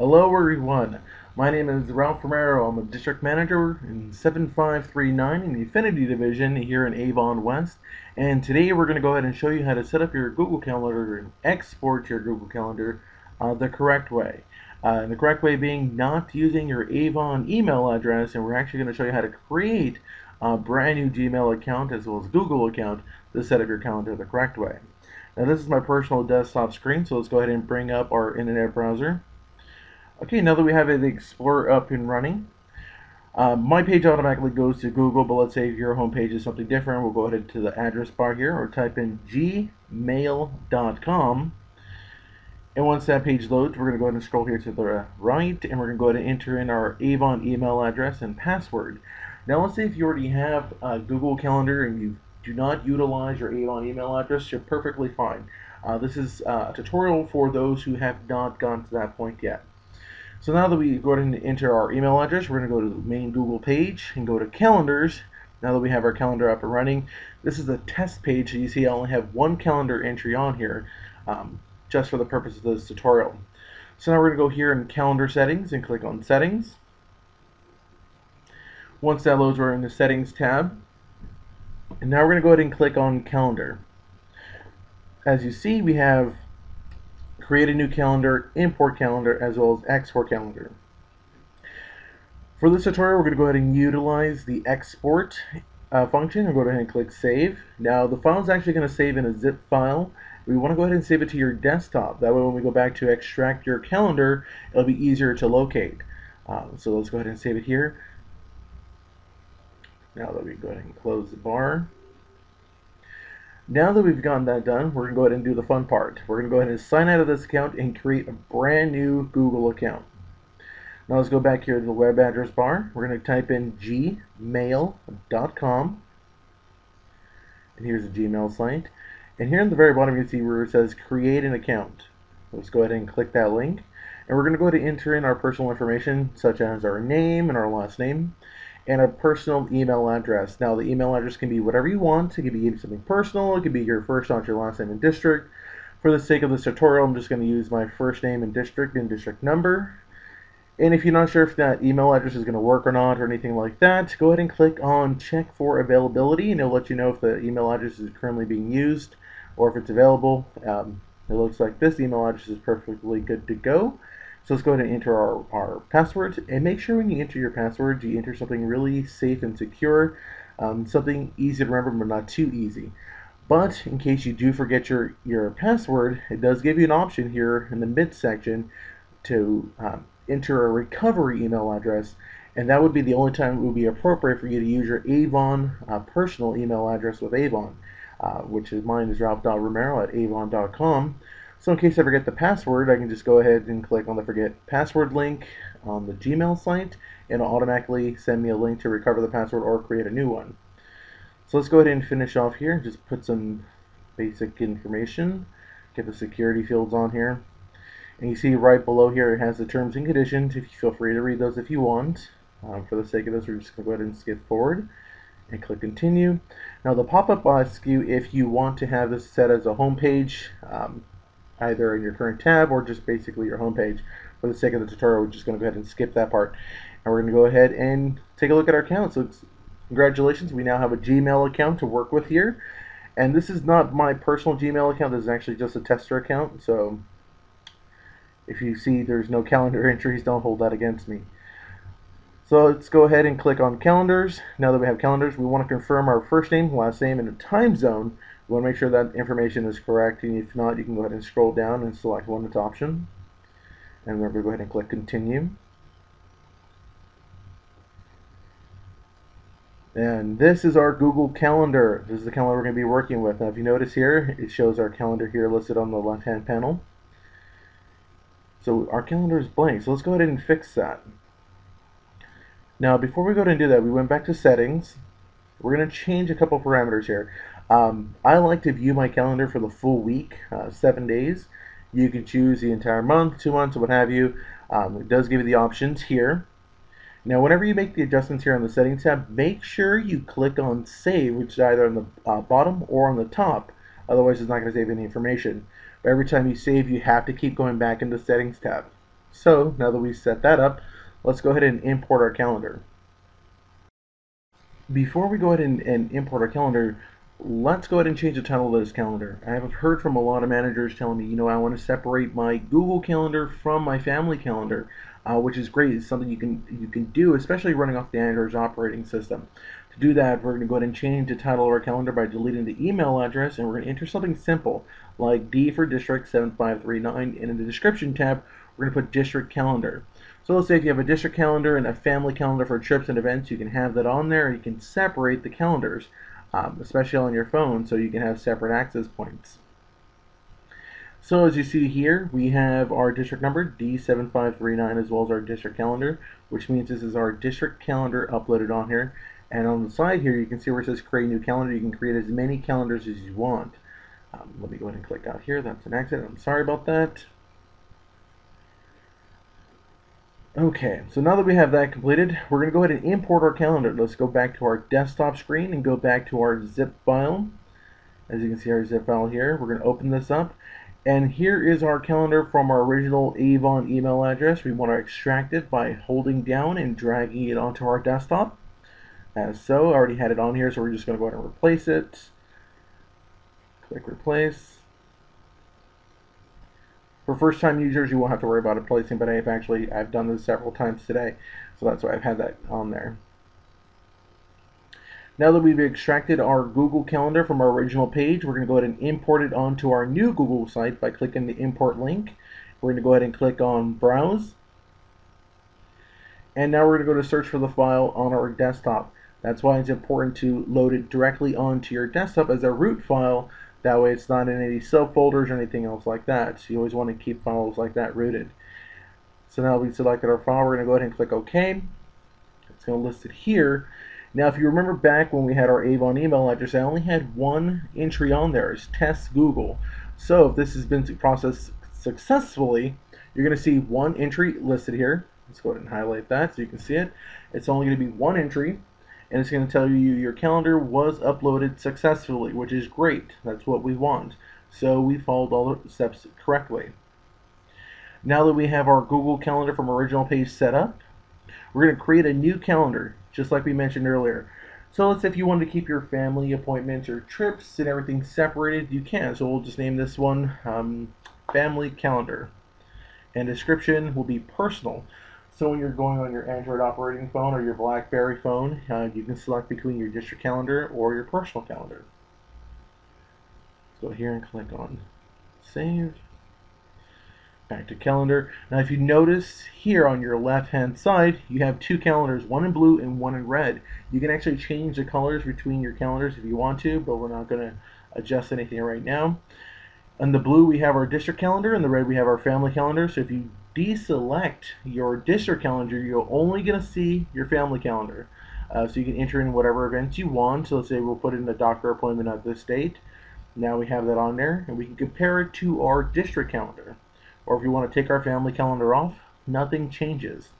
Hello everyone, my name is Ralph Romero. I'm a district manager in 7539 in the Affinity Division here in Avon West, and today we're going to go ahead and show you how to set up your Google Calendar and export your Google Calendar the correct way. And the correct way being not using your Avon email address, and we're actually going to show you how to create a brand new Gmail account as well as Google account to set up your calendar the correct way. Now this is my personal desktop screen, so let's go ahead and bring up our internet browser. Okay, now that we have the Explorer up and running, my page automatically goes to Google, but let's say if your home page is something different, we'll go ahead to the address bar here or type in gmail.com. And once that page loads, we're going to go ahead and scroll here to the right, and we're going to go ahead and enter in our Avon email address and password. Now let's say if you already have a Google Calendar and you do not utilize your Avon email address, you're perfectly fine. This is a tutorial for those who have not gotten to that point yet. So now that we go ahead and enter our email address, we're going to go to the main Google page and go to calendars. Now that we have our calendar up and running, this is a test page. So you see I only have one calendar entry on here just for the purpose of this tutorial. So now we're going to go here in calendar settings and click on settings. Once that loads, we're in the settings tab. And now we're going to go ahead and click on calendar. As you see, we have create a new calendar, import calendar, as well as export calendar. For this tutorial, we're going to go ahead and utilize the export function and go ahead and click save. Now the file is actually going to save in a zip file. We want to go ahead and save it to your desktop. That way when we go back to extract your calendar, it'll be easier to locate. So let's go ahead and save it here. Now that we go ahead and close the bar. Now that we've gotten that done, we're going to go ahead and do the fun part. We're going to go ahead and sign out of this account and create a brand new Google account. Now let's go back here to the web address bar. We're going to type in gmail.com. And here's the Gmail site. And here in the very bottom you see where it says create an account. Let's go ahead and click that link. And we're going to go ahead and enter in our personal information such as our name and our last name and a personal email address. Now the email address can be whatever you want. It could be something personal. It could be your first name, your last name, and district. For the sake of this tutorial, I'm just going to use my first name and district number. And if you're not sure if that email address is going to work or not or anything like that, go ahead and click on check for availability and it'll let you know if the email address is currently being used or if it's available. It looks like this email address is perfectly good to go. So let's go ahead and enter our password, and make sure when you enter your password you enter something really safe and secure, something easy to remember but not too easy. But in case you do forget your password, it does give you an option here in the midsection to enter a recovery email address, and that would be the only time it would be appropriate for you to use your Avon personal email address with Avon, which is mine is ralph.romero@avon.com. So in case I forget the password, I can just go ahead and click on the forget password link on the Gmail site, and it'll automatically send me a link to recover the password or create a new one. So let's go ahead and finish off here. Just put some basic information, get the security fields on here. And you see right below here it has the terms and conditions. If you feel free to read those if you want. For the sake of this, we're just going to go ahead and skip forward and click continue. Now the pop-up will ask you if you want to have this set as a home page, either in your current tab or just basically your home page. For the sake of the tutorial, we're just going to go ahead and skip that part. And we're going to go ahead and take a look at our account. So congratulations, we now have a Gmail account to work with here. And this is not my personal Gmail account, this is actually just a tester account. So if you see there's no calendar entries, don't hold that against me. So let's go ahead and click on calendars. Now that we have calendars, we want to confirm our first name, last name, and a time zone. We want to make sure that information is correct, and if not, you can go ahead and scroll down and select one that's option. And we're going to go ahead and click continue. And this is our Google Calendar. This is the calendar we're going to be working with. Now if you notice here, it shows our calendar here listed on the left-hand panel. So our calendar is blank, so let's go ahead and fix that. Now before we go ahead and do that, we went back to settings. We're going to change a couple parameters here. I like to view my calendar for the full week, 7 days. You can choose the entire month, 2 months, or what have you. It does give you the options here. Now whenever you make the adjustments here on the settings tab, make sure you click on save, which is either on the bottom or on the top. Otherwise it's not going to save any information. But every time you save, you have to keep going back into the settings tab. So now that we set that up, let's go ahead and import our calendar. Before we go ahead and import our calendar, let's go ahead and change the title of this calendar. I have heard from a lot of managers telling me, I want to separate my Google Calendar from my family calendar, which is great. It's something you can do, especially running off the Android operating system. To do that, we're going to go ahead and change the title of our calendar by deleting the email address, and we're going to enter something simple like D for District 7539, and in the description tab, we're going to put District Calendar. So let's say if you have a district calendar and a family calendar for trips and events, you can have that on there, and you can separate the calendars, especially on your phone, so you can have separate access points. So as you see here, we have our district number, D7539, as well as our district calendar, which means this is our district calendar uploaded on here. And on the side here, you can see where it says create new calendar. You can create as many calendars as you want. Let me go ahead and click out here. That's an accident. I'm sorry about that. Okay, so now that we have that completed, we're going to go ahead and import our calendar. Let's go back to our desktop screen and go back to our zip file. As you can see, our zip file here, we're going to open this up. And here is our calendar from our original Avon email address. We want to extract it by holding down and dragging it onto our desktop. As so, I already had it on here, so we're just going to go ahead and replace it. Click replace. For first-time users, you won't have to worry about it placing, but I've done this several times today, so that's why I've had that on there. Now that we've extracted our Google Calendar from our original page, we're going to go ahead and import it onto our new Google site by clicking the import link. We're going to go ahead and click on Browse, and now we're going to go to search for the file on our desktop. That's why it's important to load it directly onto your desktop as a root file. That way it's not in any subfolders or anything else like that. So you always want to keep files like that rooted. So now we've selected our file, we're going to go ahead and click OK. It's going to list it here. Now if you remember back when we had our Avon email address, I only had one entry on there. It's test Google. So if this has been processed successfully, you're going to see one entry listed here. Let's go ahead and highlight that so you can see it. It's only going to be one entry, and it's going to tell you your calendar was uploaded successfully, which is great. That's what we want. So we followed all the steps correctly. Now that we have our Google Calendar from original page set up, we're going to create a new calendar, just like we mentioned earlier. So let's say if you wanted to keep your family appointments or trips and everything separated, you can. So we'll just name this one Family Calendar. And description will be personal. So when you're going on your Android operating phone or your BlackBerry phone, you can select between your district calendar or your personal calendar. Let's go here and click on Save. Back to calendar. Now if you notice here on your left hand side, you have two calendars, one in blue and one in red. You can actually change the colors between your calendars if you want to, but we're not going to adjust anything right now. In the blue we have our district calendar, and the red we have our family calendar. So if you deselect your district calendar, you're only going to see your family calendar. So you can enter in whatever events you want. So let's say we'll put in a doctor appointment at this date. Now we have that on there, and we can compare it to our district calendar. Or if you want to take our family calendar off, nothing changes.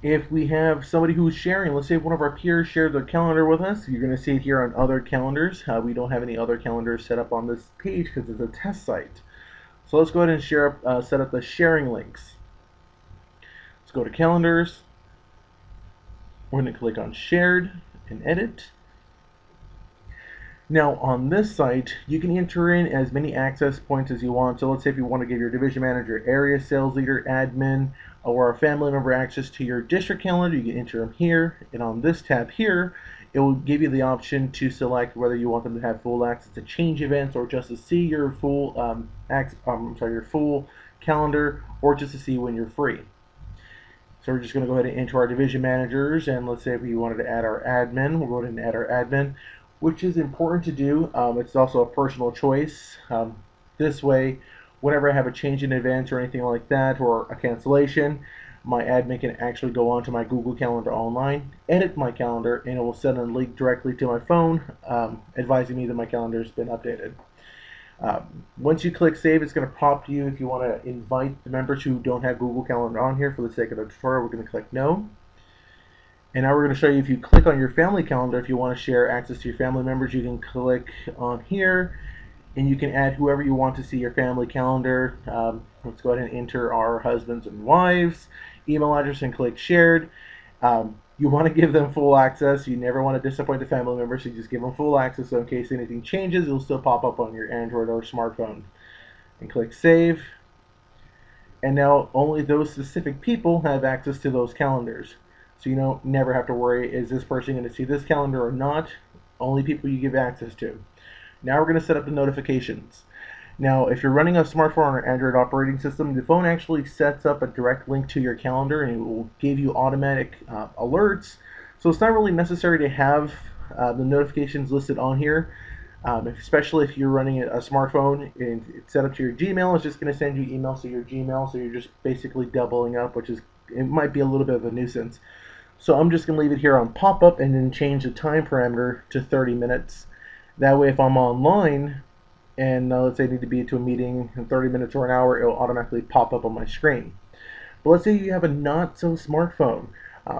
If we have somebody who's sharing, let's say one of our peers shared their calendar with us, you're going to see it here on other calendars. We don't have any other calendars set up on this page because it's a test site. So let's go ahead and set up the sharing links. Let's go to calendars. We're going to click on shared and edit. Now on this site, you can enter in as many access points as you want. So let's say if you want to give your division manager, area sales leader, admin, or a family member access to your district calendar, you can enter them here. And on this tab here, it will give you the option to select whether you want them to have full access to change events or just to see your full your full calendar, or just to see when you're free. So we're just going to go ahead and enter our division managers, and let's say if we wanted to add our admin, we'll go ahead and add our admin, which is important to do. It's also a personal choice. This way, whenever I have a change in events or anything like that, or a cancellation, my admin can actually go onto my Google Calendar online, edit my calendar, and it will send a link directly to my phone, advising me that my calendar has been updated. Once you click save, it's going to prompt you if you want to invite the members who don't have Google Calendar on here. For the sake of the tutorial, we're going to click no. And now we're going to show you, if you click on your family calendar, if you want to share access to your family members, you can click on here and you can add whoever you want to see your family calendar. Let's go ahead and enter our husbands and wives email address and click shared. You want to give them full access. You never want to disappoint the family members, so you just give them full access, so in case anything changes, it'll still pop up on your Android or smartphone. And click save. And now only those specific people have access to those calendars. So you don't never have to worry, is this person going to see this calendar or not? Only people you give access to. Now we're going to set up the notifications. Now, if you're running a smartphone or Android operating system, the phone actually sets up a direct link to your calendar, and it will give you automatic alerts. So it's not really necessary to have the notifications listed on here, especially if you're running a smartphone and it's set up to your Gmail. It's just going to send you emails to your Gmail, so you're just basically doubling up, it might be a little bit of a nuisance. So I'm just going to leave it here on pop-up and then change the time parameter to 30 minutes. That way, if I'm online and let's say I need to be to a meeting in 30 minutes or an hour, it'll automatically pop up on my screen. But let's say you have a not-so-smartphone.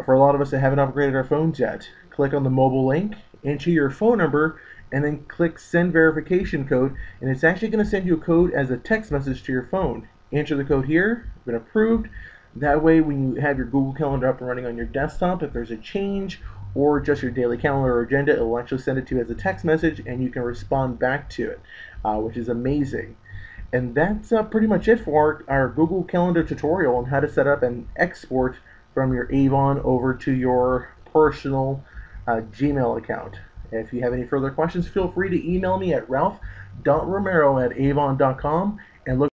For a lot of us that haven't upgraded our phones yet, click on the mobile link, enter your phone number, and then click send verification code, and it's actually going to send you a code as a text message to your phone. Enter the code here, been approved. That way, when you have your Google Calendar up and running on your desktop, if there's a change or just your daily calendar or agenda, it will actually send it to you as a text message, and you can respond back to it, which is amazing. And that's pretty much it for our Google Calendar tutorial on how to set up and export from your Avon over to your personal Gmail account. If you have any further questions, feel free to email me at ralph.romero@avon.com and look